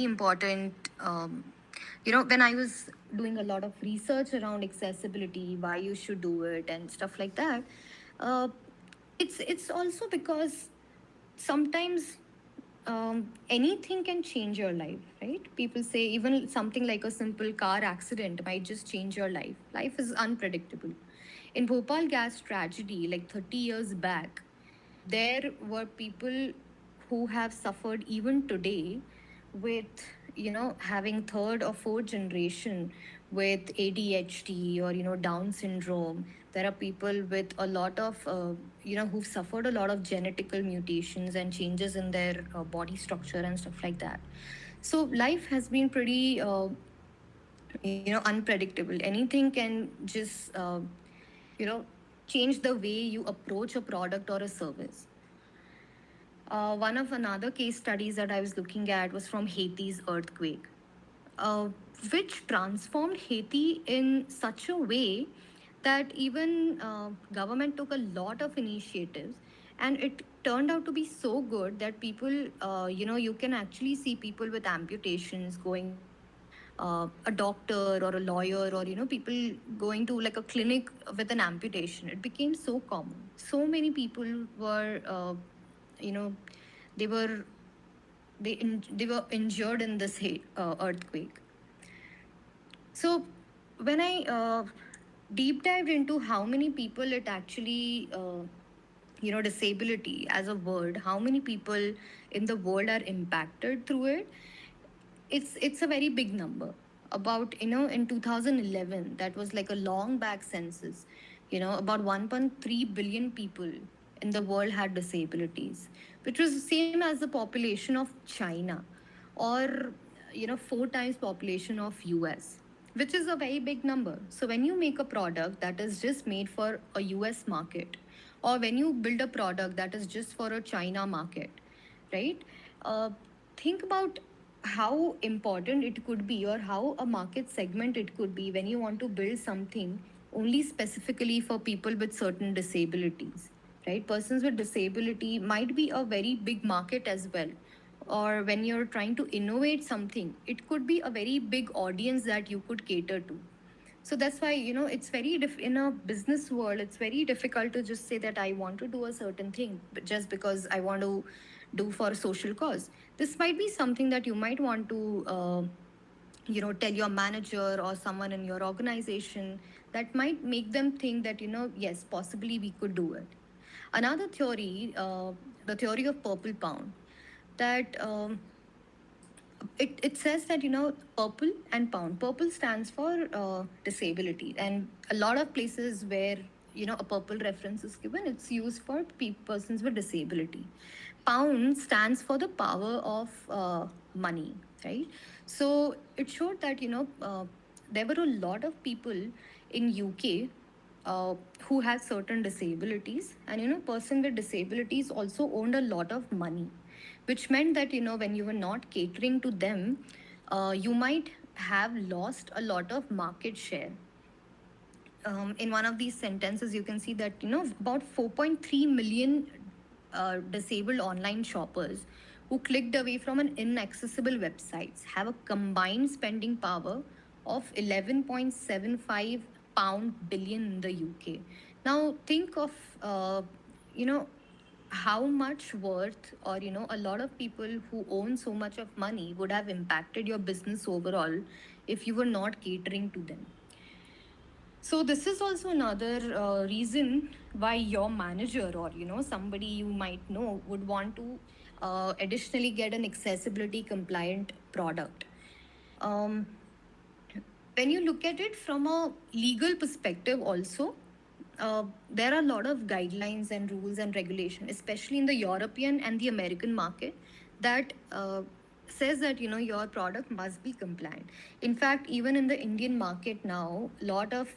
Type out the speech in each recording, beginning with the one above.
important. When I was doing a lot of research around accessibility, why you should do it, and stuff like that, uh, it's also because sometimes anything can change your life, right? People say even something like a simple car accident might just change your life. Life is unpredictable. In Bhopal gas tragedy, like 30 years back, there were people who have suffered even today with having third or fourth generation with ADHD or Down syndrome. There are people with a lot of who've suffered a lot of genetical mutations and changes in their body structure and stuff like that. So life has been pretty unpredictable. Anything can just you know change the way you approach a product or a service. One of another case studies that I was looking at was from Haiti's earthquake, uh, which transformed Haiti in such a way that even government took a lot of initiatives, and it turned out to be so good that people, you can actually see people with amputations going to a doctor or a lawyer, or people going to like a clinic with an amputation. It became so common. So many people were you know they were they were injured in this earthquake. So when I deep dived into how many people it actually disability as a word, how many people in the world are impacted through it, it's a very big number. About in 2011, that was like a long back census, about 1.3 billion people in the world had disabilities, which was the same as the population of China, or four times population of US, which is a very big number. So when you make a product that is just made for a US market, or when you build a product that is just for a China market, right? uh, think about how important it could be, or how a market segment it could be, when you want to build something only specifically for people with certain disabilities, right? Persons with disability might be a very big market as well. Or when you're trying to innovate something, it could be a very big audience that you could cater to. So that's why it's very in a business world, it's very difficult to just say that I want to do a certain thing just because I want to do for a social cause. This might be something that you might want to tell your manager or someone in your organization, that might make them think that yes, possibly we could do it. Another theory, the theory of purple pound, that it says that purple and pound. Purple stands for disability, and a lot of places where a purple reference is given, it's used for persons with disability. Pound stands for the power of money, right? So it showed that there were a lot of people in UK who had certain disabilities, and person with disabilities also owned a lot of money, which meant that when you were not catering to them, you might have lost a lot of market share. In one of these sentences, you can see that about 4.3 million disabled online shoppers who clicked away from an inaccessible websites have a combined spending power of 11.75 pound billion in the UK. Now think of you know how much worth, or a lot of people who own so much of money would have impacted your business overall if you were not catering to them. So this is also another reason why your manager, or somebody you might know, would want to additionally get an accessibility compliant product. Um, when you look at it from a legal perspective also, there are a lot of guidelines and rules and regulation, especially in the European and the American market, that says that your product must be compliant. In fact, even in the Indian market now, a lot of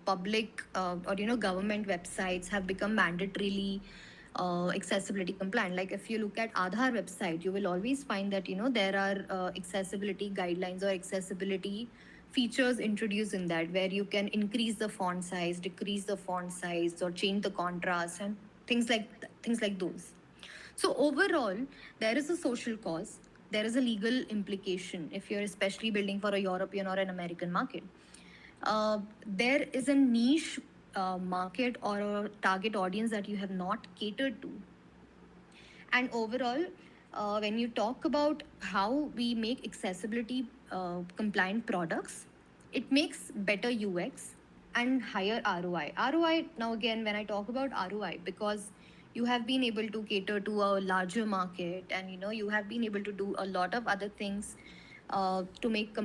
public or government websites have become mandatorily accessibility compliant. Like if you look at Aadhaar website, you will always find that there are accessibility guidelines or accessibility features introduced in that, where you can increase the font size, decrease the font size, or change the contrast, and things like things like those. So overall, there is a social cause. there is a legal implication if you're especially building for a European or an American market. There is a niche market or a target audience that you have not catered to. And overall, when you talk about how we make accessibility compliant products, it makes better UX and higher ROI. ROI, now again, when I talk about ROI, because you have been able to cater to a larger market, and you have been able to do a lot of other things to make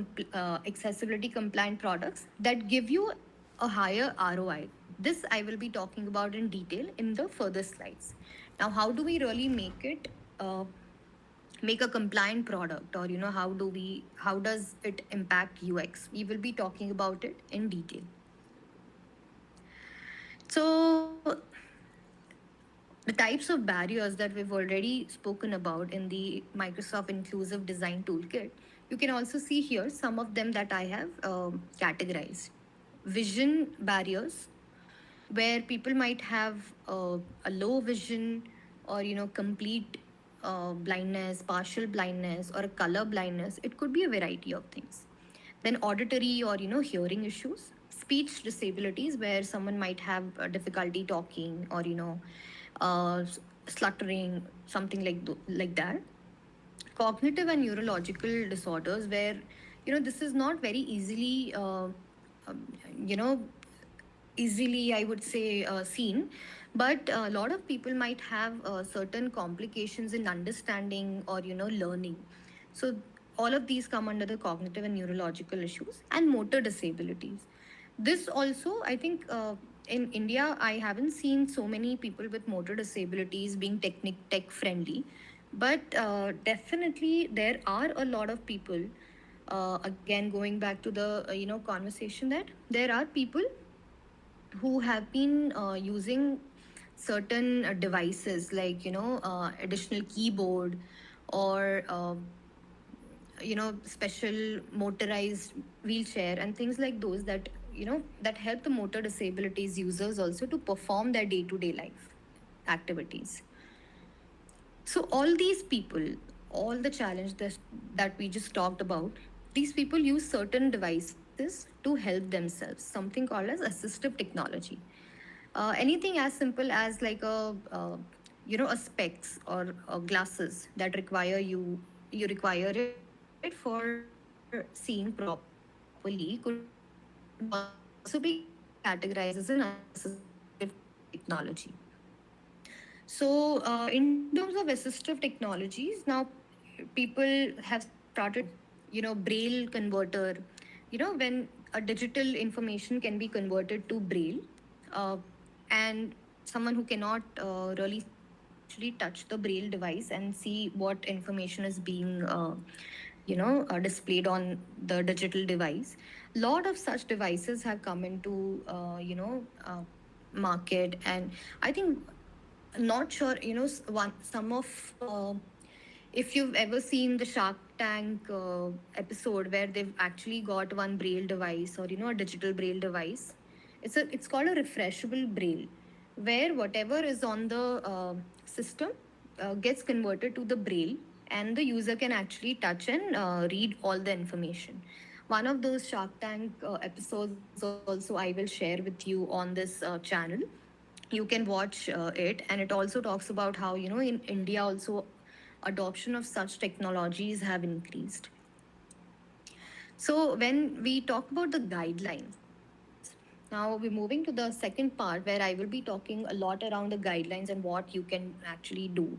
accessibility compliant products that give you a higher ROI. This I will be talking about in detail in the further slides. Now, how do we really uh, make a compliant product, or how does it impact UX? We will be talking about it in detail. So, the types of barriers that we've already spoken about in the Microsoft Inclusive Design Toolkit, you can also see here some of them that I have categorized. Vision barriers, where people might have a low vision, or complete blindness, partial blindness, or a color blindness. It could be a variety of things. Then auditory or hearing issues, speech disabilities, where someone might have difficulty talking, or uh, sluttering, something like that. Cognitive and neurological disorders, where this is not very easily um, you know easily, I would say, seen, but a lot of people might have certain complications in understanding or learning. So all of these come under the cognitive and neurological issues. And motor disabilities, this also, I think, in India I haven't seen so many people with motor disabilities being tech friendly, but definitely there are a lot of people. Again, going back to the conversation, that there are people who have been using certain devices, like additional keyboard, or special motorized wheelchair and things like those, that that help the motor disabilities users also to perform their day to day life activities. So all these people, all the challenge that we just talked about, these people use certain devices to help themselves, something called as assistive technology. Anything as simple as like a specs or glasses that require it for seeing properly, could also be categorized as an assistive technology. So, in terms of assistive technologies, now people have started using, Braille converter. When a digital information can be converted to Braille, uh, and someone who cannot really actually touch the Braille device and see what information is being, displayed on the digital device. Lot of such devices have come into, market, and I think, not sure, some of if you've ever seen the Shark Tank episode, where they've actually got one Braille device, or a digital Braille device. It's called a refreshable Braille, where whatever is on the system gets converted to the Braille, and the user can actually touch and read all the information. One of those Shark Tank episodes also I will share with you on this channel. You can watch it, and it also talks about how in India also adoption of such technologies have increased. So when we talk about the guidelines, now we're moving to the second part, where I will be talking a lot around the guidelines and what you can actually do.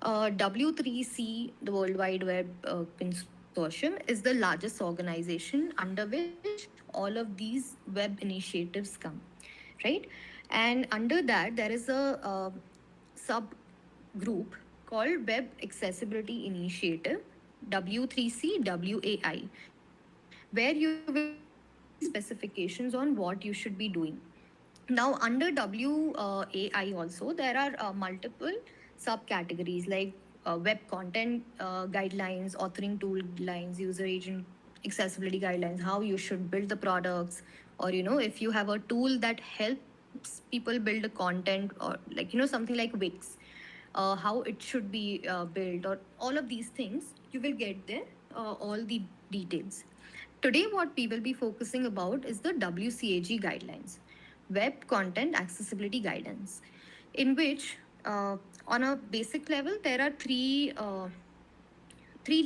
W3C, the World Wide Web Consortium, is the largest organization under which all of these web initiatives come, right? And under that, there is a sub group called Web Accessibility Initiative, W3C WAI, where you will see specifications on what you should be doing. Now, under WAI also, there are multiple subcategories, like web content guidelines, authoring tool guidelines, user agent accessibility guidelines, how you should build the products, or if you have a tool that helps people build the content, or like something like Wix, how it should be built, or all of these things. you will get there all the details. Today, what we will be focusing about is the WCAG guidelines, Web Content Accessibility Guidance, in which, on a basic level, there are three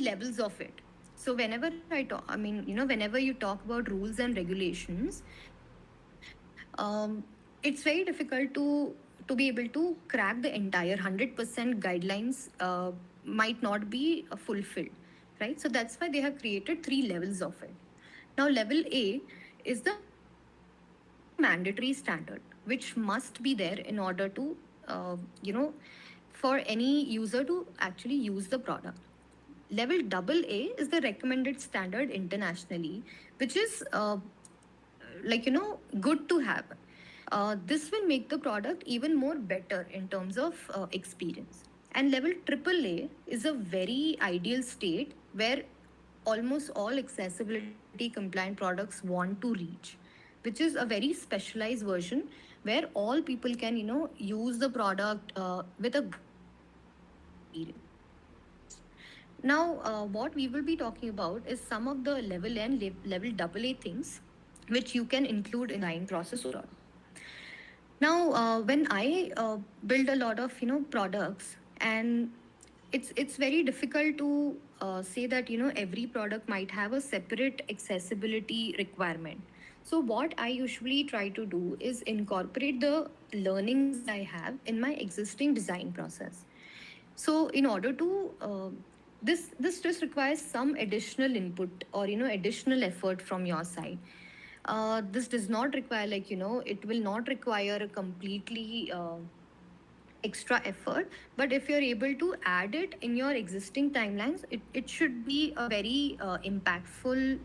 levels of it. So whenever I talk, I mean, whenever you talk about rules and regulations, it's very difficult to be able to crack the entire 100% guidelines might not be fulfilled, right? So that's why they have created three levels of it. Now, level A is the mandatory standard, which must be there in order to, uh, you know, for any user to actually use the product. Level double A is the recommended standard internationally, which is good to have. This will make the product even more better in terms of experience. And level triple A is a very ideal state where almost all accessibility compliant products want to reach, which is a very specialized version where all people can use the product with a good experience. Now, what we will be talking about is some of the level N, level AA things which you can include in your design process overall. Now, when I build a lot of products, and it's very difficult to say that every product might have a separate accessibility requirement. So what I usually try to do is incorporate the learnings that I have in my existing design process. So in order to this just requires some additional input or additional effort from your side. This does not require, it will not require a completely extra effort, but if you're able to add it in your existing timelines, it should be a very impactful,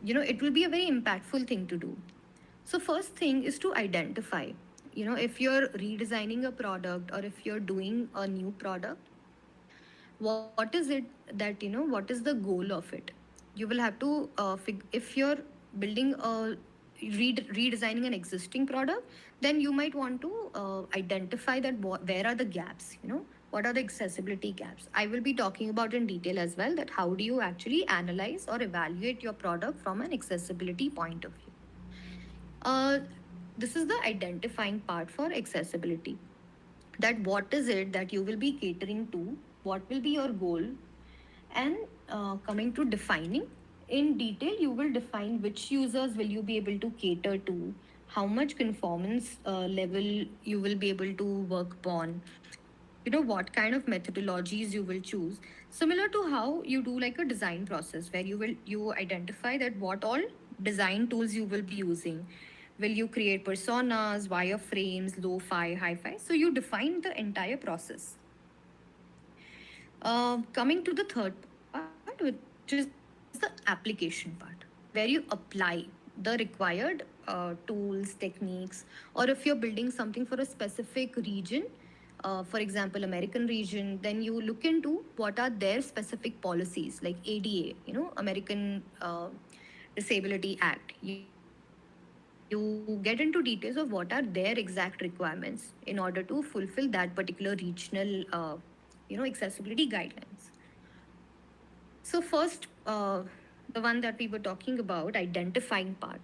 it will be a very impactful thing to do. So first thing is to identify, if you're redesigning a product or if you're doing a new product, what is it that what is the goal of it. You will have to if you're building a redesigning an existing product, then you might want to identify that where are the gaps, what are the accessibility gaps. I will be talking about in detail as well that how do you actually analyze or evaluate your product from an accessibility point of view. uh, this is the identifying part for accessibility, that what is it that you will be catering to, what will be your goal. And coming to defining in detail, you will define which users will you be able to cater to, how much conformance level you will be able to work upon, what kind of methodologies you will choose, similar to how you do like a design process where you identify that what all design tools you will be using. Will you create personas, wireframes, lo-fi, hi-fi? So you define the entire process. Coming to the third part, which is the application part, where you apply the required tools, techniques, or if you're building something for a specific region, for example, American region, then you look into what are their specific policies like ADA, American Disability Act. You get into details of what are their exact requirements in order to fulfill that particular regional, accessibility guidelines. So first, the one that we were talking about, identifying part.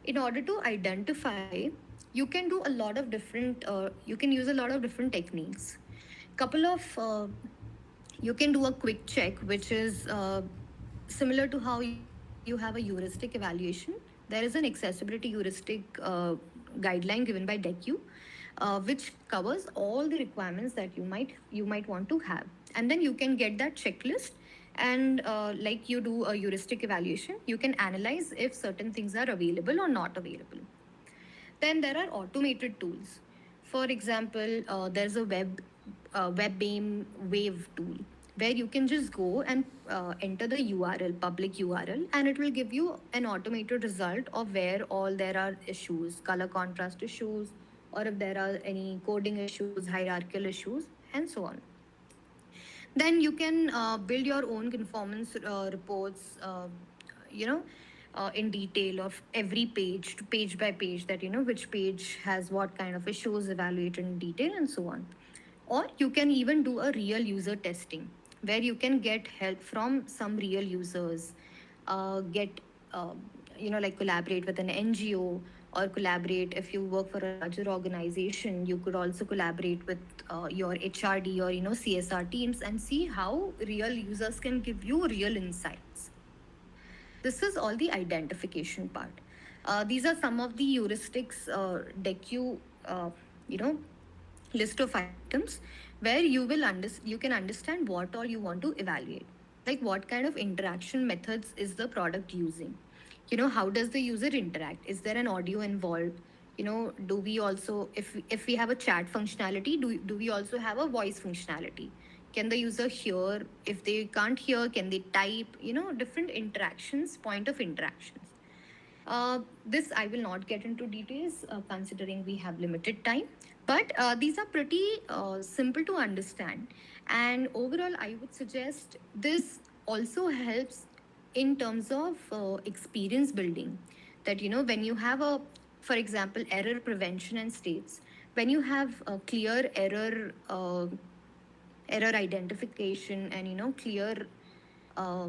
In order to identify, you can do a lot of different. You can use a lot of different techniques. Couple of you can do a quick check, which is similar to how you have a heuristic evaluation. There is an accessibility heuristic guideline given by DECU, which covers all the requirements that you might want to have, and then you can get that checklist. And like you do a heuristic evaluation, you can analyze if certain things are available or not available. Then there are automated tools. For example, there's a WebAIM Wave tool where you can just go and enter the URL, public URL, and it will give you an automated result of where all there are issues, color contrast issues, or if there are any coding issues, hierarchical issues, and so on. Then you can build your own conformance reports, in detail of every page to page by page, that which page has what kind of issues, evaluated in detail, and so on. Or you can even do a real user testing, where you can get help from some real users, get uh, like collaborate with an NGO, or collaborate if you work for a larger organization. You could also collaborate with your HRD or CSR teams and see how real users can give you real insights. This is all the identification part. These are some of the heuristics DECU, you know, list of items where you can understand what all you want to evaluate. Like what kind of interaction methods is the product using? How does the user interact? Is there an audio involved? Do we also, if we have a chat functionality, do we also have a voice functionality? Can the user hear? If they can't hear, can they type? Different interactions, point of interactions. This I will not get into details, considering we have limited time. But these are pretty simple to understand. And overall, I would suggest this also helps in terms of experience building. That, when you have for example, error prevention and states, when you have a clear error identification, and clear uh,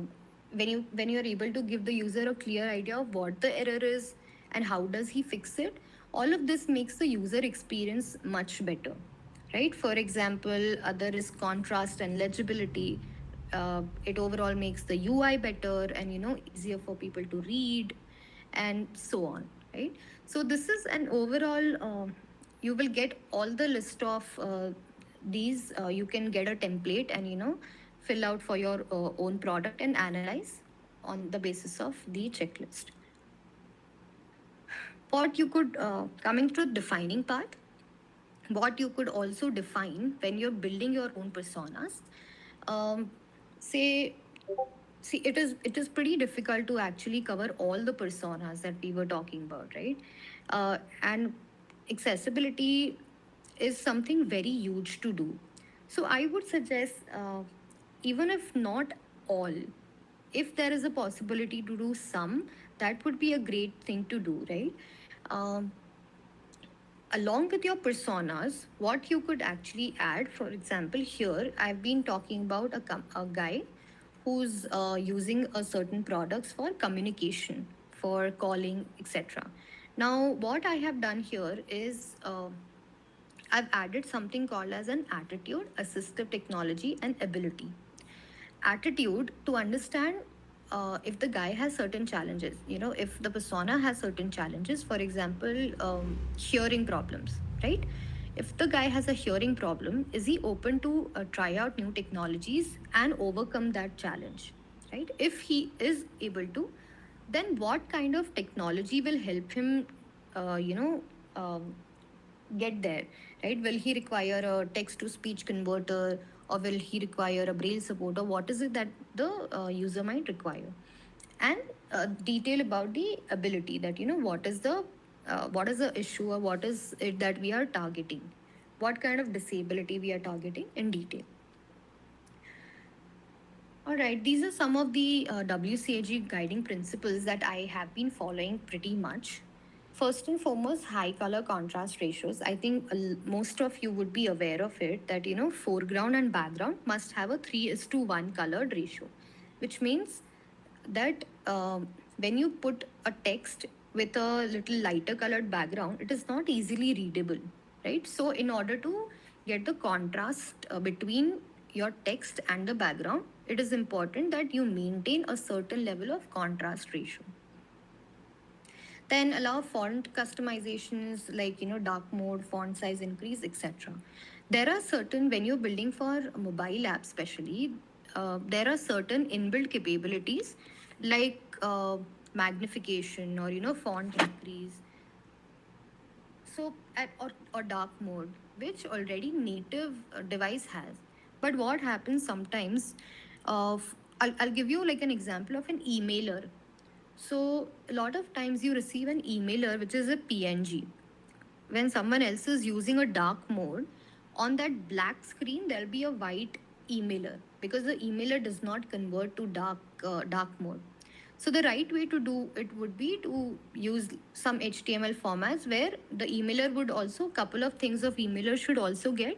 when you are able to give the user a clear idea of what the error is and how does he fix it, all of this makes the user experience much better, right? For example, other is contrast and legibility. It overall makes the UI better and easier for people to read, and so on, right? So this is an overall, you will get all the list of these. You can get a template and fill out for your own product and analyze on the basis of the checklist. What you could, coming to the defining part, what you could also define when you're building your own personas. um, say See, it is pretty difficult to actually cover all the personas that we were talking about, right? And accessibility is something very huge to do. So I would suggest, even if not all, if there is a possibility to do some, that would be a great thing to do, right? Um, Along with your personas, what you could actually add, for example, here I've been talking about a guy who's using a certain products for communication, for calling, etc. Now, what I have done here is, I've added something called as an attitude, assistive technology, and ability. Attitude, to understand if the guy has certain challenges, if the persona has certain challenges, for example, hearing problems, right? If the guy has a hearing problem, is he open to try out new technologies and overcome that challenge, right? If he is able to, then what kind of technology will help him, uh, you know um, get there, right? Will he require a text to speech converter, or will he require a braille support, or what is it that the user might require? And detail about the ability, that what is the issue, or what is it that we are targeting, what kind of disability we are targeting in detail. All right, these are some of the WCAG guiding principles that I have been following pretty much. First and foremost, high color contrast ratios. I think most of you would be aware of it, that foreground and background must have a 3:1 colored ratio, which means that when you put a text with a little lighter colored background, it is not easily readable, right? So, in order to get the contrast between your text and the background, it is important that you maintain a certain level of contrast ratio. Then allow font customizations like dark mode, font size increase, etc. There are certain, when you're building for mobile apps especially, there are certain inbuilt capabilities like magnification, or font increase, so or dark mode, which already native device has. But what happens sometimes, I'll give you like an example of an emailer. So a lot of times you receive an emailer which is a PNG. When someone else is using a dark mode, on that black screen there'll be a white emailer, because the emailer does not convert to dark mode. So the right way to do it would be to use some HTML formats where the emailer would also, couple of things of emailer should also get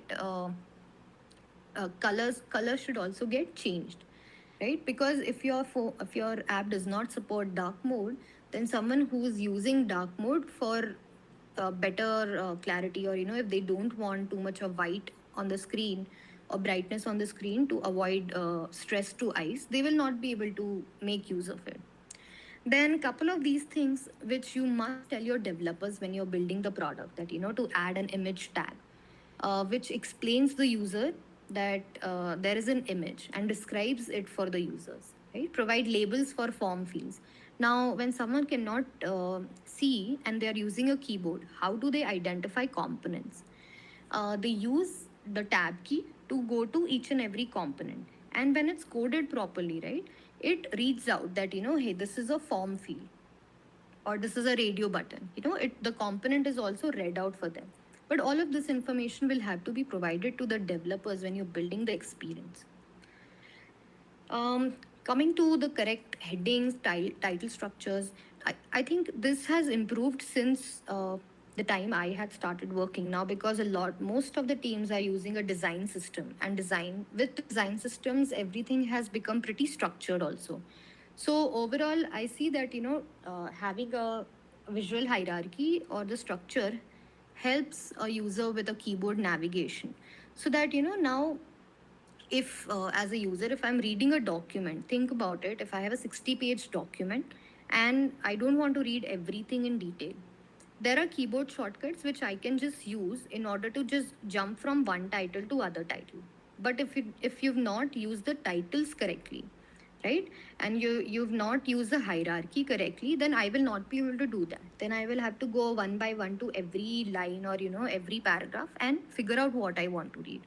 colors should also get changed, right? Because if your app does not support dark mode, then someone who is using dark mode for better clarity, or if they don't want too much of white on the screen or brightness on the screen to avoid stress to eyes, they will not be able to make use of it. Then couple of these things which you must tell your developers when you're building the product, that to add an image tag, which explains the user that there is an image and describes it for the users, right? Provide labels for form fields. Now when someone cannot see and they are using a keyboard, how do they identify components? They use the tab key to go to each and every component, and when it's coded properly, right, it reads out that hey, this is a form field, or this is a radio button. The component is also read out for them. But all of this information will have to be provided to the developers when you're building the experience. Coming to the correct headings, title structures, I think this has improved since the time I had started working now, because most of the teams are using a design system, and with design systems, everything has become pretty structured also. So overall, I see that having a visual hierarchy or the structure helps a user with a keyboard navigation, so that now, if as a user, if I'm reading a document, think about it, if I have a 60-page document and I don't want to read everything in detail, there are keyboard shortcuts which I can just use in order to just jump from one title to other title. But if you've not used the titles correctly, right, and you've not used the hierarchy correctly, then I will not be able to do that. Then I will have to go one by one to every line, or every paragraph, and figure out what I want to read.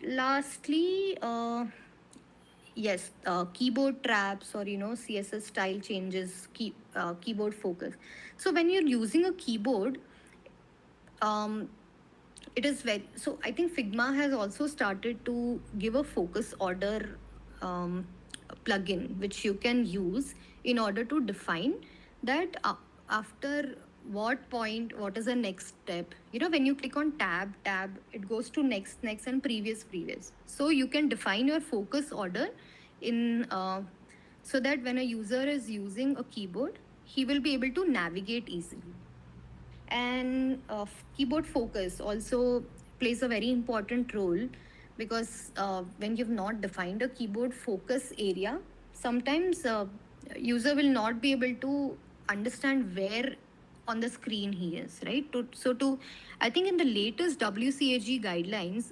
Lastly, yes, keyboard traps, or CSS style changes, keyboard focus. So when you're using a keyboard, um, it is very, so I think Figma has also started to give a focus order um, plugin which you can use in order to define that after what point, what is the next step. When you click on tab, it goes to next and previous. So you can define your focus order in so that when a user is using a keyboard, he will be able to navigate easily. And keyboard focus also plays a very important role, because when you've not defined a keyboard focus area, sometimes user will not be able to understand where on the screen he is, right? I think in the latest WCAG guidelines,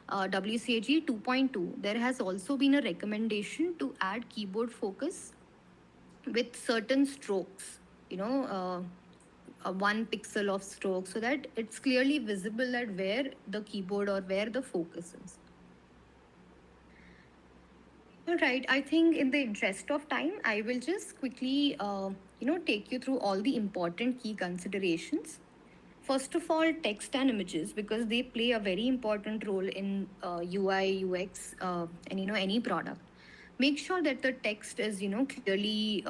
WCAG 2.2, there has also been a recommendation to add keyboard focus with certain strokes, a 1 pixel of stroke, so that it's clearly visible at where the keyboard or where the focus is. All right, I think in the interest of time, I will just quickly, take you through all the important key considerations. First of all, text and images, because they play a very important role in UI, UX, and any product. Make sure that the text is clearly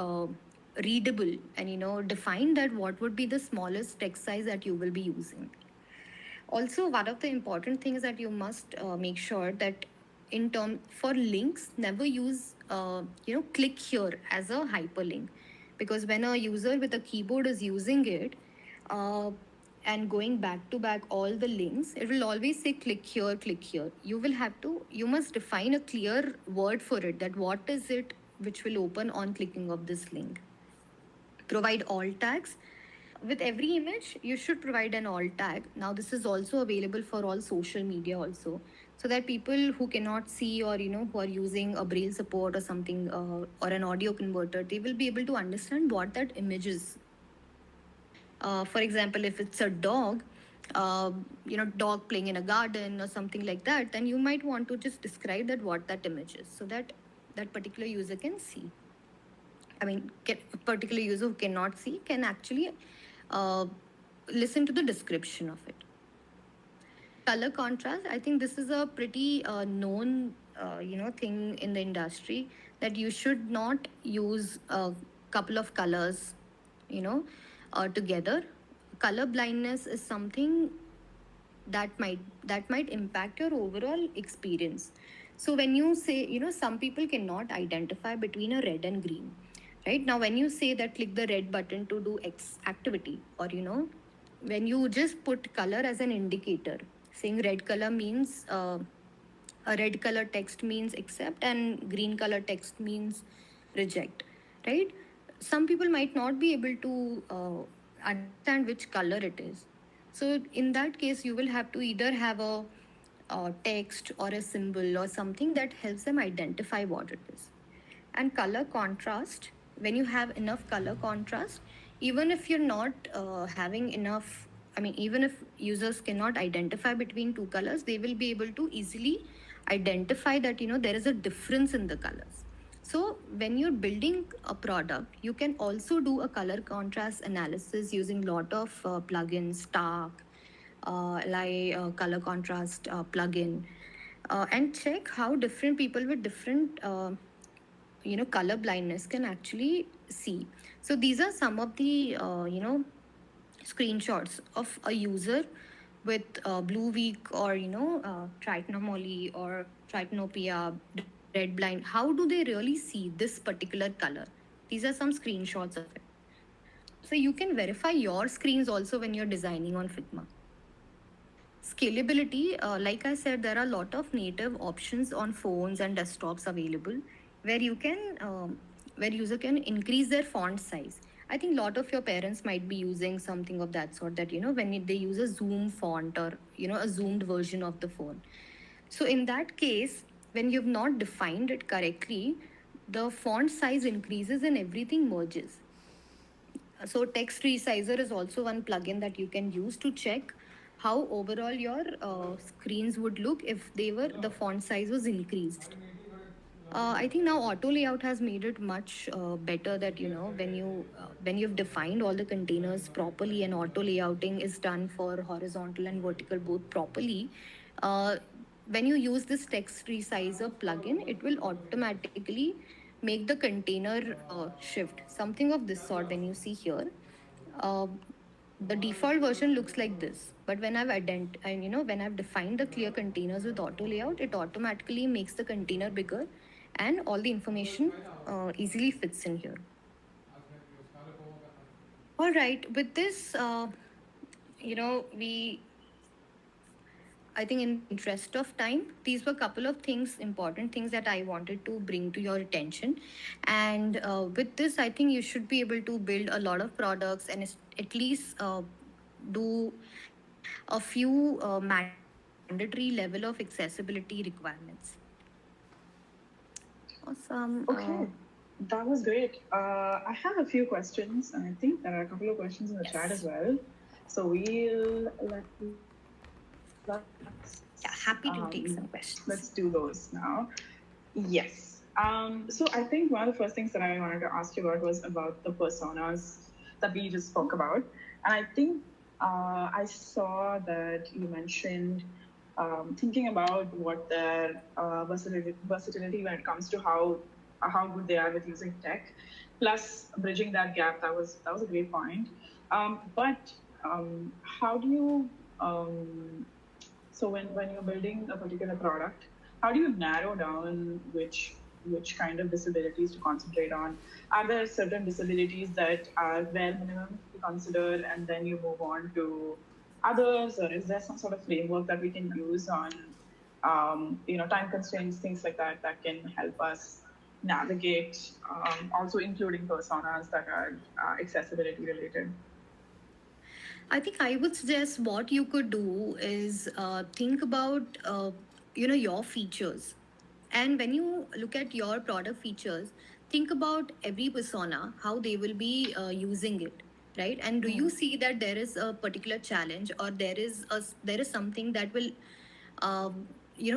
readable, and define that what would be the smallest text size that you will be using. Also, one of the important things that you must make sure that, in term for links, never use click here as a hyperlink, because when a user with a keyboard is using it uh, and going back to back all the links, it will always say click here, click here. You must define a clear word for it, that what is it which will open on clicking of this link. Provide alt tags. With every image, you should provide an alt tag. Now this is also available for all social media also, so that people who cannot see, or who are using a braille support or something, or an audio converter, they will be able to understand what that image is. For example, if it's a dog, dog playing in a garden or something like that, then you might want to just describe that what that image is, so that that particular user can see. A particular user who cannot see can actually uh, listen to the description of it. Color contrast, I think this is a pretty known, thing in the industry, that you should not use a couple of colors, together. Color blindness is something that might impact your overall experience. So when you say, some people cannot identify between a red and green, right? Now when you say that click the red button to do X activity, or when you just put color as an indicator, saying red color means a red color text means accept and green color text means reject, right? Some people might not be able to understand which color it is. So in that case, you will have to either have a text or a symbol or something that helps them identify what it is. And color contrast, when you have enough color contrast, even if you're not having enough, I mean, even if users cannot identify between two colors, they will be able to easily identify that there is a difference in the colors. So when you're building a product, you can also do a color contrast analysis using lot of plugins, Stark, like color contrast plugin, and check how different people with different color blindness can actually see. So these are some of the screenshots of a user with blue week, or trichinomoly or tritanopia, red blind. How do they really see this particular color? These are some screenshots of it. So you can verify your screens also when you're designing on Figma. Scalability, like I said, there are a lot of native options on phones and desktops available, where you can, where user can increase their font size. I think a lot of your parents might be using something of that sort, that when they use a zoom font, or a zoomed version of the phone. So in that case, when you've not defined it correctly, the font size increases and everything merges. So text resizer is also one plugin that you can use to check how overall your screens would look if the font size was increased. I think now auto layout has made it much better, that when you've defined all the containers properly and auto layouting is done for horizontal and vertical both properly. Uh, when you use this text resizer plugin, it will automatically make the container shift, something of this sort. When you see here, uh, the default version looks like this, but when I've defined the clear containers with auto layout, it automatically makes the container bigger, and all the information easily fits in here. All right, with this, we I think in the interest of time, these were a couple of things, important things that I wanted to bring to your attention. And with this, I think you should be able to build a lot of products, and at least do a few mandatory level of accessibility requirements. Awesome. Okay, that was great. I have a few questions, and I think there are a couple of questions in the chat as Yes. well. So Yeah, happy to take some let's do questions. those now. Yes. So I think one of the first things that I wanted to ask you about was about the personas that we just spoke about, and I think I saw that you mentioned thinking about what their versatility when it comes to how good they are with using tech, plus bridging that gap. That was a great point. But how do you so when you're building a particular product, how do you narrow down which kind of disabilities to concentrate on? Are there certain disabilities that are bare minimum to consider, and then you move on to others, or is there some sort of framework that we can use on time constraints, things like that, that can help us navigate, also including personas that are accessibility related? I think I would suggest what you could do is think about your features, and when you look at your product features, think about every persona, how they will be using it, right? And do you see that there is a particular challenge, or there is something that will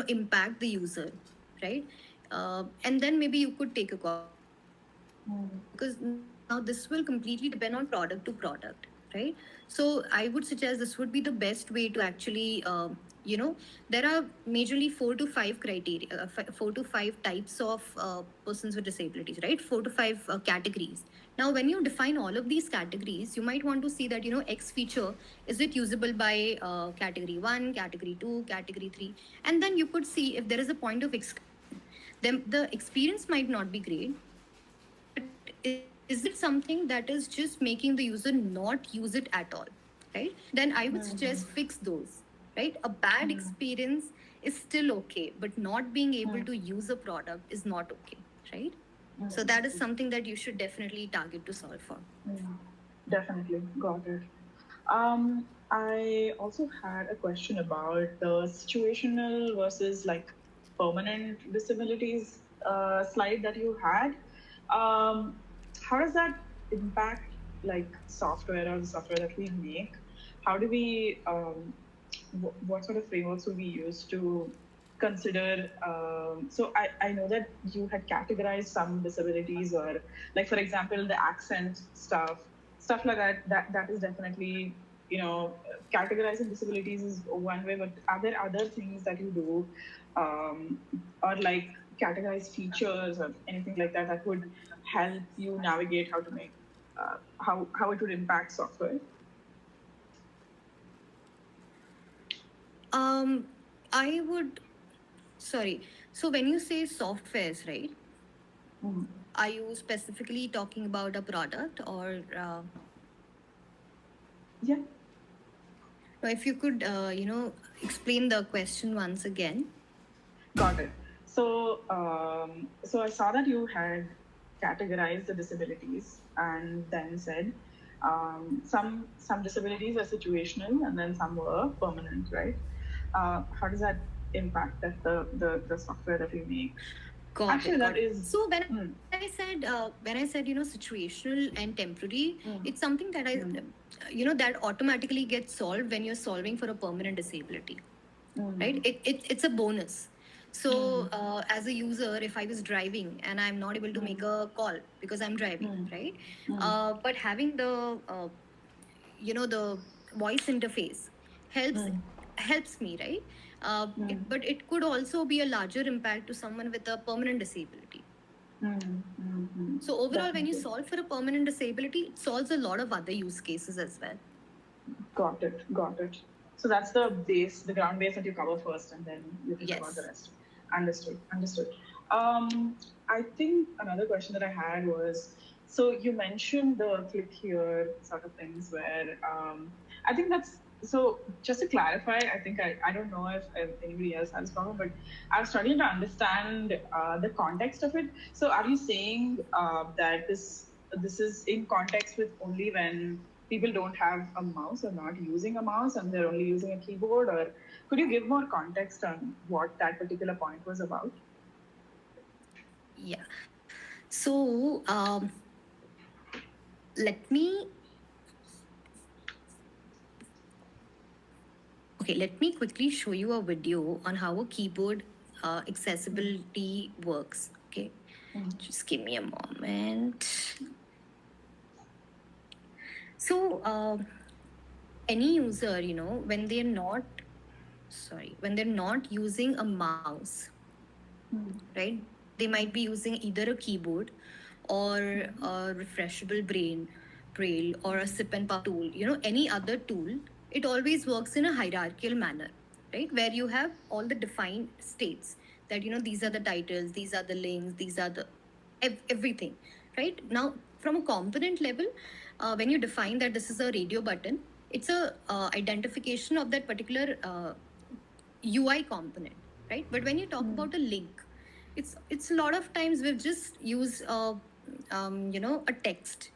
impact the user, right? And then maybe you could take a call, because now this will completely depend on product to product, right? So I would suggest this would be the best way to actually there are majorly 4 to 5 types of persons with disabilities, right? 4 to 5 categories. Now, when you define all of these categories, you might want to see that, X feature, is it usable by category 1, category 2, category 3? And then you could see if there is a point of exclusion. Then the experience might not be great, but is it something that is just making the user not use it at all? Right? Then I would suggest fix those. Right? A bad experience is still okay, but not being able to use a product is not okay. Right? So that is something that you should definitely target to solve for. Definitely, got it. I also had a question about the situational versus like permanent disabilities slide that you had. Um, how does that impact like software or the software that we make? How do we, what sort of frameworks will we use to consider? So I know that you had categorized some disabilities, or like for example the accent stuff like that. That is definitely, you know, categorizing disabilities is one way, but are there other things that you do, or like categorize features or anything like that that would help you navigate how to make how it would impact software? Um, I would, sorry. So when you say softwares, right? Mm. Are you specifically talking about a product or Yeah. no, if you could, explain the question once again. Got it. So, so I saw that you had categorized the disabilities and then said some disabilities are situational and then some were permanent, right? How does that impact the software that we make? Got Actually, it. that Got it. is. So Mm, when I said, situational and temporary, mm, it's something that mm, that automatically gets solved when you're solving for a permanent disability, right? mm, It's a bonus. So mm, as a user, if I was driving and I'm not able to mm, make a call because I'm driving, mm, right? mm, But having the voice interface helps mm, helps me, right? mm, But it could also be a larger impact to someone with a permanent disability. So overall, when you Definitely. solve for a permanent disability, it solves a lot of other use cases as well. Got it. Got it. So that's the base, the ground base that you cover first, and then you think about the Yes. rest. Understood. Understood. Um, I think another question that I had was, so you mentioned the click here sort of things where I think that's so. Just to clarify, I think I don't know if anybody else has a problem, but I was struggling to understand the context of it. So are you saying that this is in context with only when people don't have a mouse or not using a mouse and they're only using a keyboard, or could you give more context on what that particular point was about? Yeah. So let me let me quickly show you a video on how a keyboard accessibility works. Okay, just give me a moment. So any user, when they're not when they're not using a mouse, right? They might be using either a keyboard or a refreshable braille or a sip and puff tool, any other tool. It always works in a hierarchical manner, right? Where you have all the defined states that, these are the titles, these are the links, these are the everything, right? Now, from a component level, when you define that this is a radio button, it's a identification of that particular UI component, right? But when you talk about a link, it's a lot of times we've just used a text,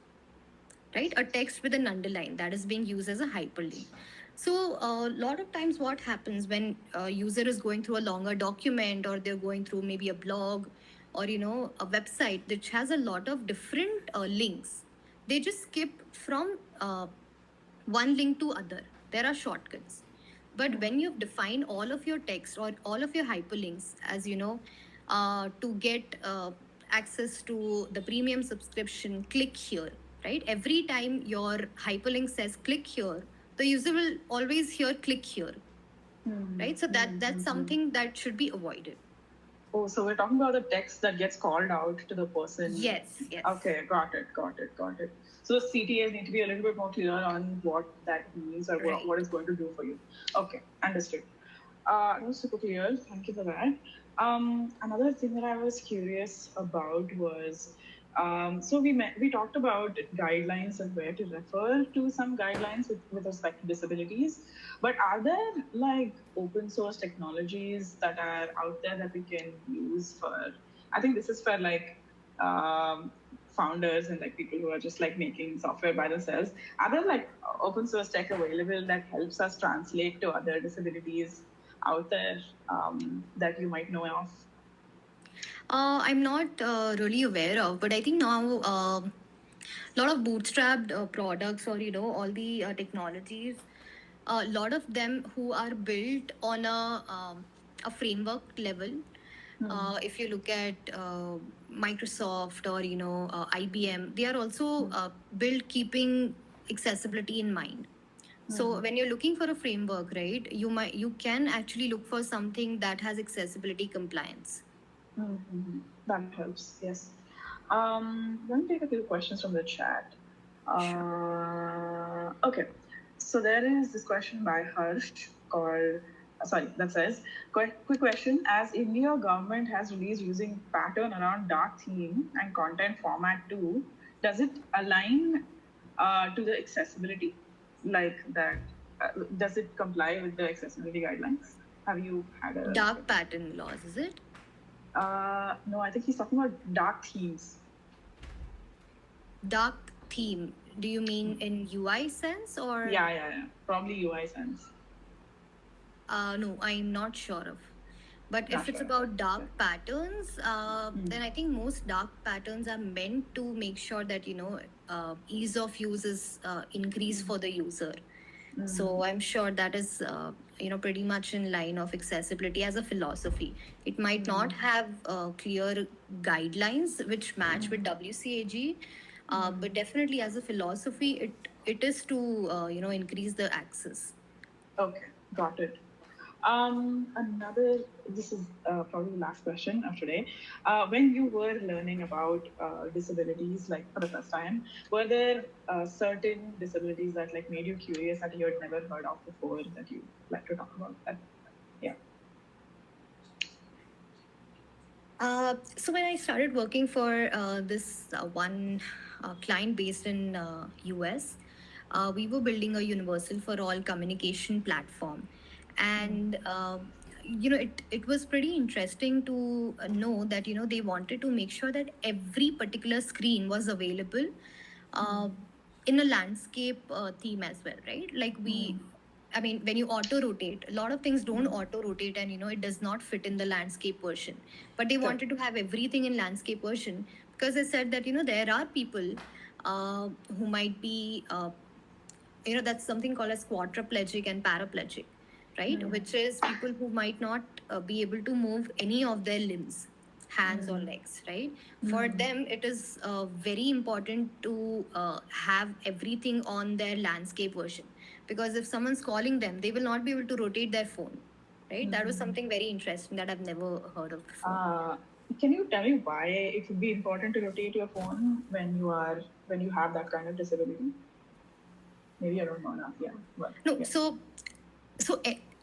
right? A text with an underline that is being used as a hyperlink. So a lot of times what happens when a user is going through a longer document, or they're going through maybe a blog, or a website which has a lot of different links, they just skip from one link to other. There are shortcuts. But when you've defined all of your text or all of your hyperlinks, as to get access to the premium subscription, click here, right? Every time your hyperlink says click here, the user will always hear click here, right? So that's something that should be avoided. Oh, so we're talking about the text that gets called out to the person. Yes, yes. Okay, got it. So CTAs need to be a little bit more clear on what that means or Right. what it's going to do for you. Okay, understood. That was super clear. Thank you for that. Another thing that I was curious about was, so we talked about guidelines and where to refer to some guidelines with respect to disabilities, but are there like open source technologies that are out there that we can use for? I think this is for like founders and like people who are just like making software by themselves. Are there like open source tech available that helps us translate to other disabilities out there that you might know of? I'm not really aware of, but I think now a lot of bootstrapped products, or all the technologies, a lot of them who are built on a framework level. If you look at Microsoft or IBM, they are also built keeping accessibility in mind. So when you're looking for a framework, right, you can actually look for something that has accessibility compliance. Mm-hmm. That helps, yes. Let me take a few questions from the chat. Sure. Okay, so there is this question by Harsh called, sorry, that says, quick question. As India government has released using pattern around dark theme and content format too, does it align to the accessibility like that? Does it comply with the accessibility guidelines? Have you had a look Dark at it? pattern laws, is it? No, I think he's talking about dark themes. Dark theme. Do you mean in UI sense or? Yeah. Probably UI sense. No, I'm not sure of. But Not if it's sure. about dark Okay. patterns, then I think most dark patterns are meant to make sure that ease of use is increased for the user. So I'm sure that is pretty much in line of accessibility as a philosophy. It might not have clear guidelines which match with WCAG, but definitely as a philosophy, it is to increase the access. Okay, got it. This is probably the last question of today. When you were learning about disabilities, like for the first time, were there certain disabilities that like made you curious that you had never heard of before that you like to talk about? Yeah. So when I started working for this one client based in US, we were building a universal for all communication platform, and it was pretty interesting to know that they wanted to make sure that every particular screen was available uh, in a landscape theme as well, right? Like I mean, when you auto rotate, a lot of things don't auto rotate, and it does not fit in the landscape version. But they Correct. wanted to have everything in landscape version because they said that there are people who might be that's something called as quadriplegic and paraplegic, right? Which is people who might not be able to move any of their limbs, hands or legs, right? For them, it is very important to have everything on their landscape version, because if someone's calling them, they will not be able to rotate their phone, right? That was something very interesting that I've never heard of before. Uh, can you tell me why it would be important to rotate your phone when you have that kind of disability? Maybe I don't know enough. Yeah, but No, yeah. so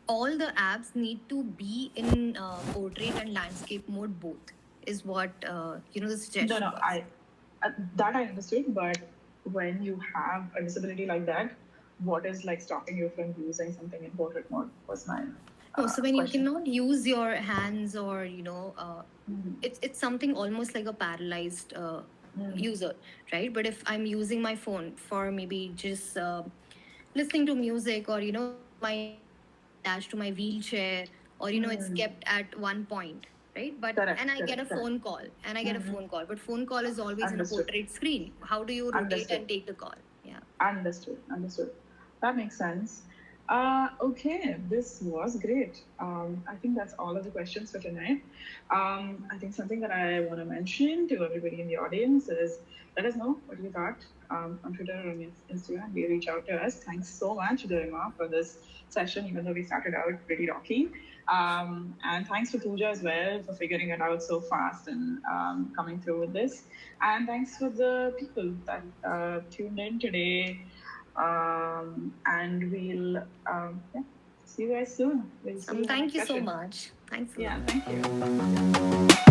all the apps need to be in portrait and landscape mode both, is what the No, suggestion no, was. that I understood, but when you have a disability like that, what is like stopping you from using something in portrait mode? Was my No, so when you question. cannot use your hands, or it's something almost like a paralyzed user, right? But if I'm using my phone for maybe just listening to music, or my phone is attached to my wheelchair, or it's kept at one point, right? But and I get a Correct. phone call, but phone call is always in a Understood. portrait screen. How do you rotate Understood. and take the call? Yeah. Understood. That makes sense. Okay, this was great. I think that's all of the questions for tonight. I think something that I want to mention to everybody in the audience is let us know what you thought. on Twitter or on Instagram. They reach out to us. Thanks so much, Garima, for this session, even though we started out pretty rocky. And thanks to Pooja as well for figuring it out so fast and coming through with this. And thanks for the people that tuned in today. And we'll see you guys soon. We'll see you in the Thank next you so session. much. Thanks a Yeah, lot. thank you.